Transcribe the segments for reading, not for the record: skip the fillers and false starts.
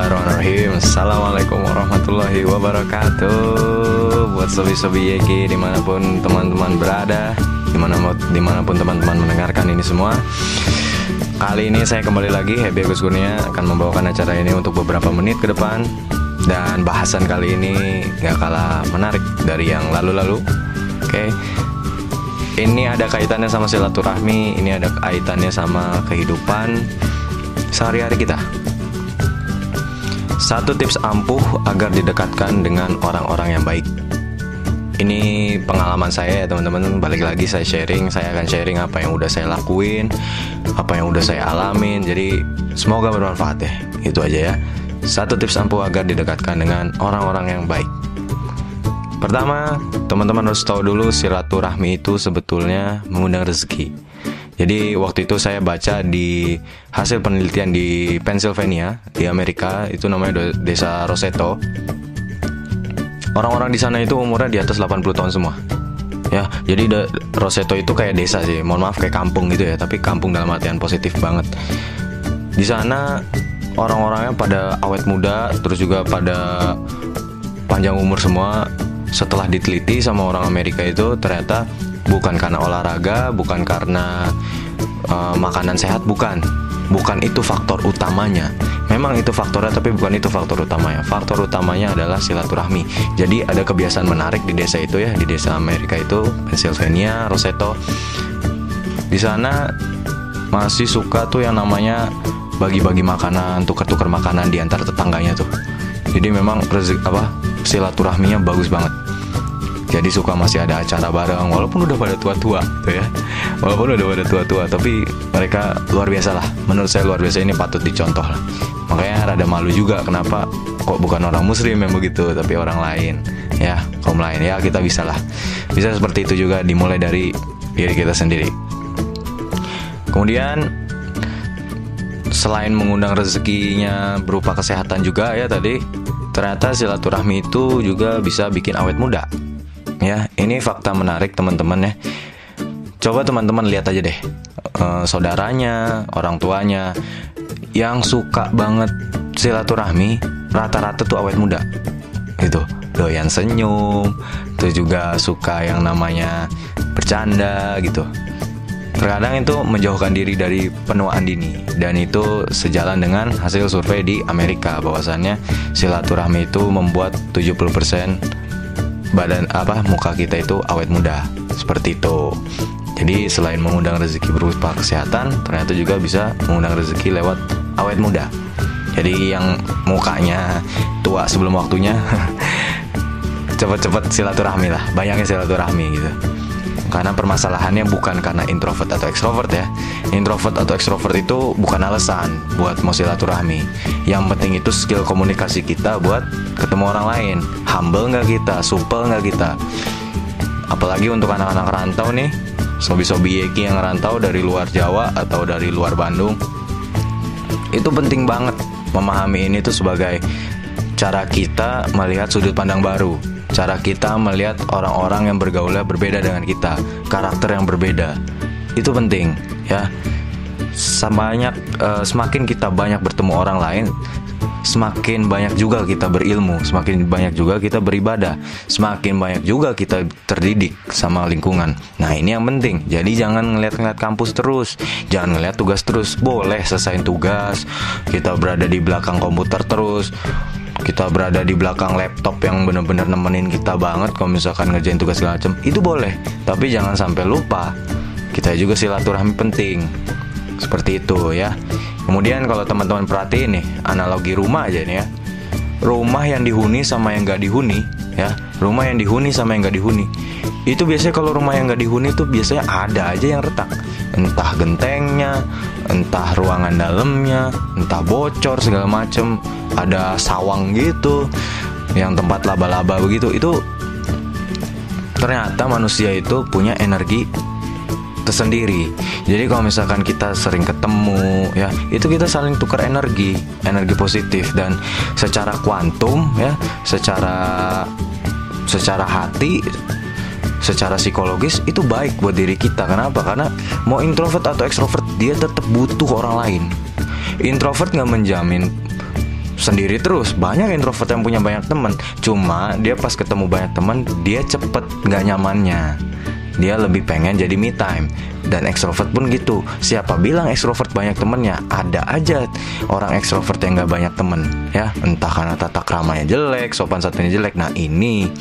Bismillahirrahmanirrahim. Assalamualaikum warahmatullahi wabarakatuh. Buat sobi-sobi YG dimanapun teman-teman berada, dimanapun teman-teman mendengarkan ini semua. Kali ini saya kembali lagi, Happy Agus Kurnia akan membawakan acara ini untuk beberapa menit ke depan. Dan bahasan kali ini gak kalah menarik dari yang lalu-lalu. Oke. Ini ada kaitannya sama silaturahmi, ini ada kaitannya sama kehidupan sehari-hari kita. Satu tips ampuh agar didekatkan dengan orang-orang yang baik. Ini pengalaman saya ya teman-teman. Balik lagi saya akan sharing apa yang udah saya lakuin, apa yang udah saya alamin. Jadi semoga bermanfaat ya. Itu aja ya. Satu tips ampuh agar didekatkan dengan orang-orang yang baik. Pertama, teman-teman harus tahu dulu silaturahmi itu sebetulnya mengundang rezeki. Jadi waktu itu saya baca di hasil penelitian di Pennsylvania, di Amerika, itu namanya desa Roseto. Orang-orang di sana itu umurnya di atas 80 tahun semua. Ya, jadi Roseto itu kayak desa sih. Mohon maaf kayak kampung gitu ya, tapi kampung dalam artian positif banget. Di sana orang-orangnya pada awet muda, terus juga pada panjang umur semua. Setelah diteliti sama orang Amerika itu ternyata bukan karena olahraga, bukan karena makanan sehat, bukan itu faktor utamanya. Memang itu faktornya, tapi bukan itu faktor utamanya. Faktor utamanya adalah silaturahmi. Jadi ada kebiasaan menarik di desa itu ya, di desa Amerika itu, Pennsylvania, Roseto. Di sana masih suka tuh yang namanya bagi-bagi makanan, tukar-tukar makanan di antara tetangganya tuh. Jadi memang silaturahminya bagus banget. Jadi suka masih ada acara bareng, walaupun udah pada tua-tua tuh ya. Walaupun udah pada tua-tua, tapi mereka luar biasa lah. Menurut saya luar biasa, ini patut dicontoh lah. Makanya rada malu juga kenapa kok bukan orang muslim yang begitu, tapi orang lain ya, kaum lain ya. Kita bisa lah. Bisa seperti itu juga, dimulai dari diri kita sendiri. Kemudian selain mengundang rezekinya berupa kesehatan juga ya tadi, ternyata silaturahmi itu juga bisa bikin awet muda. Ya, ini fakta menarik teman-teman ya. Coba teman-teman lihat aja deh, saudaranya, orang tuanya yang suka banget silaturahmi, rata-rata tuh awet muda. Gitu, doyan senyum, terus juga suka yang namanya bercanda gitu. Terkadang itu menjauhkan diri dari penuaan dini, dan itu sejalan dengan hasil survei di Amerika bahwasannya silaturahmi itu membuat 70% muka kita itu awet muda. Seperti itu. Jadi selain mengundang rezeki berupa kesehatan, ternyata juga bisa mengundang rezeki lewat awet muda. Jadi yang mukanya tua sebelum waktunya cepet-cepet silaturahmi lah, banyaknya silaturahmi gitu. Karena permasalahannya bukan karena introvert atau extrovert ya. Introvert atau extrovert itu bukan alasan buat mau silaturahmi. Yang penting itu skill komunikasi kita buat ketemu orang lain. Humble gak kita, supel gak kita. Apalagi untuk anak-anak rantau nih, sobi-sobi Yeki yang rantau dari luar Jawa atau dari luar Bandung. Itu penting banget memahami ini tuh sebagai cara kita melihat sudut pandang baru. Cara kita melihat orang-orang yang bergaulnya berbeda dengan kita, karakter yang berbeda. Itu penting ya. Semakin kita banyak bertemu orang lain, semakin banyak juga kita berilmu, semakin banyak juga kita beribadah, semakin banyak juga kita terdidik sama lingkungan. Nah ini yang penting. Jadi jangan ngeliat-ngeliat kampus terus, jangan ngeliat tugas terus. Boleh selesaiin tugas, kita berada di belakang komputer terus, kita berada di belakang laptop yang benar-benar nemenin kita banget kalau misalkan ngerjain tugas segala macam, itu boleh. Tapi jangan sampai lupa kita juga silaturahmi penting. Seperti itu ya. Kemudian kalau teman-teman perhatiin nih, analogi rumah aja nih ya. Rumah yang dihuni sama yang gak dihuni ya. Rumah yang dihuni sama yang gak dihuni, itu biasanya kalau rumah yang gak dihuni itu biasanya ada aja yang retak. Entah gentengnya, entah ruangan dalamnya, entah bocor segala macem. Ada sawang gitu, yang tempat laba-laba begitu. Itu ternyata manusia itu punya energi tersendiri. Jadi kalau misalkan kita sering ketemu ya, itu kita saling tukar energi positif. Dan secara kuantum ya, secara hati, secara psikologis itu baik buat diri kita. Kenapa? Karena mau introvert atau extrovert, dia tetap butuh orang lain. Introvert gak menjamin sendiri terus. Banyak introvert yang punya banyak teman, cuma dia pas ketemu banyak teman dia cepet nggak nyamannya, dia lebih pengen jadi me time. Dan ekstrovert pun gitu. Siapa bilang ekstrovert banyak temennya? Ada aja orang ekstrovert yang nggak banyak temen, ya, entah karena tata kramanya jelek, sopan santunnya jelek. Nah ini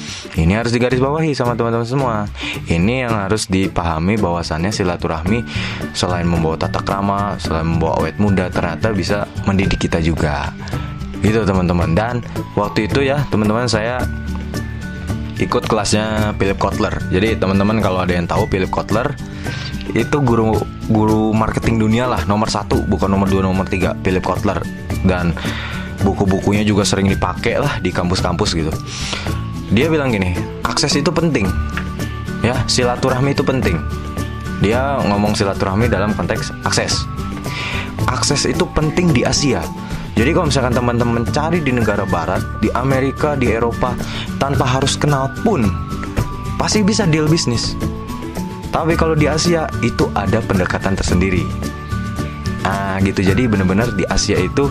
harus digarisbawahi sama teman-teman semua. Ini yang harus dipahami, bahwasannya silaturahmi selain membawa tata krama, selain membawa awet muda, ternyata bisa mendidik kita juga, gitu teman-teman. Dan waktu itu ya teman-teman, saya ikut kelasnya Philip Kotler. Jadi teman-teman kalau ada yang tahu, Philip Kotler itu guru marketing dunia lah, nomor 1, bukan nomor 2, nomor 3, Philip Kotler. Dan buku-bukunya juga sering dipakai lah di kampus-kampus gitu. Dia bilang gini, akses itu penting, ya, silaturahmi itu penting. Dia ngomong silaturahmi dalam konteks akses. Akses itu penting di Asia. Jadi kalau misalkan teman-teman cari di negara barat, di Amerika, di Eropa, tanpa harus kenal pun pasti bisa deal bisnis. Tapi kalau di Asia itu ada pendekatan tersendiri. Nah gitu, jadi benar-benar di Asia itu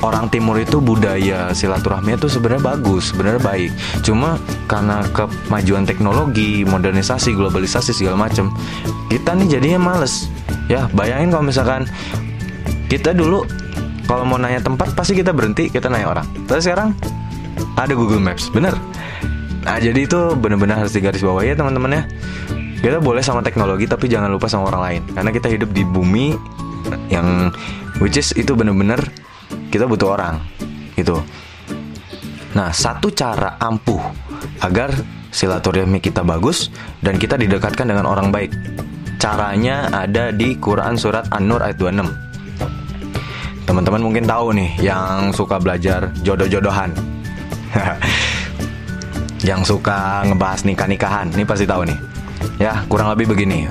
orang timur itu budaya silaturahmi itu sebenarnya bagus, sebenarnya baik. Cuma karena kemajuan teknologi, modernisasi, globalisasi segala macam, kita nih jadinya males. Ya bayangin kalau misalkan kita dulu kalau mau nanya tempat pasti kita berhenti, kita nanya orang. Tapi sekarang ada Google Maps, bener. Nah jadi itu benar-benar harus digarisbawahi ya teman-teman ya. Kita boleh sama teknologi tapi jangan lupa sama orang lain. Karena kita hidup di bumi yang which is itu benar-benar kita butuh orang gitu. Nah satu cara ampuh agar silaturahmi kita bagus dan kita didekatkan dengan orang baik, caranya ada di Quran surat An-Nur ayat 26. Teman-teman mungkin tahu nih yang suka belajar jodoh-jodohan yang suka ngebahas nikah-nikahan, ini pasti tahu nih. Ya, kurang lebih begini.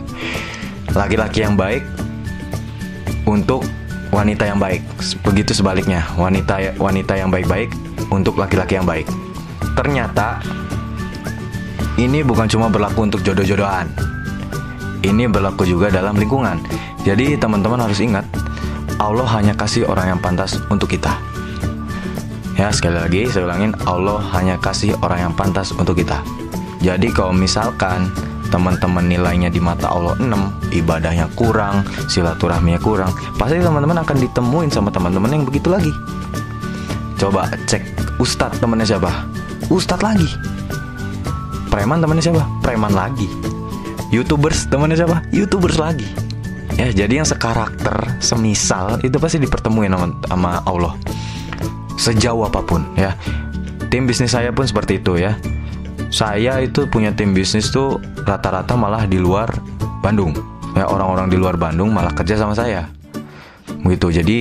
Laki-laki yang baik untuk wanita yang baik. Begitu sebaliknya, wanita yang baik-baik untuk laki-laki yang baik. Ternyata ini bukan cuma berlaku untuk jodoh-jodohan. Ini berlaku juga dalam lingkungan. Jadi teman-teman harus ingat, Allah hanya kasih orang yang pantas untuk kita. Ya, sekali lagi saya ulangin, Allah hanya kasih orang yang pantas untuk kita. Jadi kalau misalkan teman-teman nilainya di mata Allah 6, ibadahnya kurang, silaturahminya kurang, pasti teman-teman akan ditemuin sama teman-teman yang begitu lagi. Coba cek ustadz temannya siapa? Ustadz lagi. Preman temannya siapa? Preman lagi. YouTubers temannya siapa? YouTubers lagi. Ya, jadi yang sekarakter, semisal itu pasti dipertemuin sama Allah. Sejauh apapun ya. Tim bisnis saya pun seperti itu ya. Saya itu punya tim bisnis tuh rata-rata malah di luar Bandung. Ya, orang-orang di luar Bandung malah kerja sama saya. Begitu. Jadi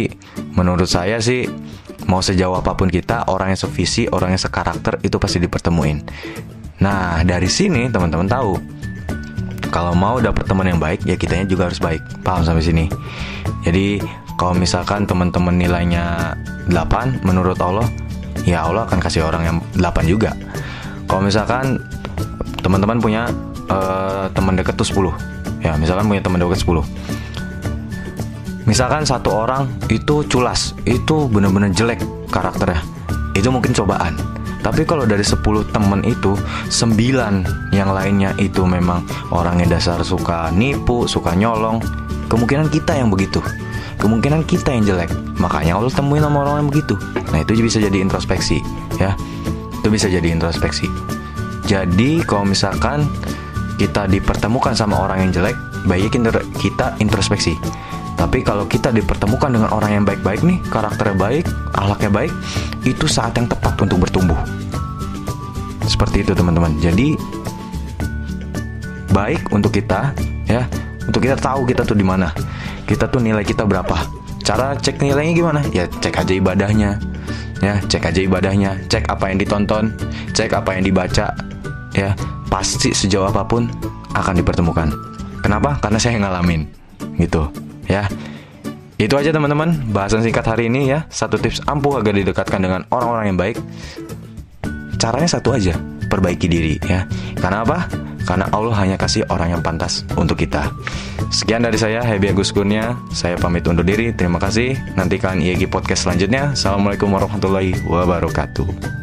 menurut saya sih mau sejauh apapun kita, orang yang sevisi, orang yang sekarakter itu pasti dipertemuin. Nah, dari sini teman-teman tahu kalau mau dapet teman yang baik, ya kitanya juga harus baik. Paham sampai sini? Jadi kalau misalkan teman-teman nilainya 8 menurut Allah, ya Allah akan kasih orang yang 8 juga. Kalau misalkan teman-teman punya teman dekat tuh 10, ya misalkan punya teman dekat 10, misalkan satu orang itu culas, itu benar-benar jelek karakternya, itu mungkin cobaan. Tapi kalau dari 10 teman itu 9 yang lainnya itu memang orangnya dasar suka nipu, suka nyolong, kemungkinan kita yang begitu, kemungkinan kita yang jelek. Makanya Allah temuin sama orang yang begitu. Nah itu bisa jadi introspeksi ya. Itu bisa jadi introspeksi. Jadi kalau misalkan kita dipertemukan sama orang yang jelek, baiknya kita introspeksi. Tapi kalau kita dipertemukan dengan orang yang baik-baik nih, karakternya baik, akhlaknya baik, itu saat yang tepat untuk bertumbuh. Seperti itu teman-teman. Jadi baik untuk kita ya, untuk kita tahu kita tuh di mana, kita tuh nilai kita berapa. Cara cek nilainya gimana? Ya cek aja ibadahnya. Ya, cek aja ibadahnya, cek apa yang ditonton, cek apa yang dibaca. Ya, pasti sejauh apapun akan dipertemukan. Kenapa? Karena saya ngalamin. Gitu. Ya, itu aja teman-teman bahasan singkat hari ini ya. Satu tips ampuh agar didekatkan dengan orang-orang yang baik. Caranya satu aja, perbaiki diri ya. Karena apa? karena Allah hanya kasih orang yang pantas untuk kita. Sekian dari saya, Happy Agus Kurnia. Saya pamit undur diri. Terima kasih. Nantikan IEG Podcast selanjutnya. Assalamualaikum warahmatullahi wabarakatuh.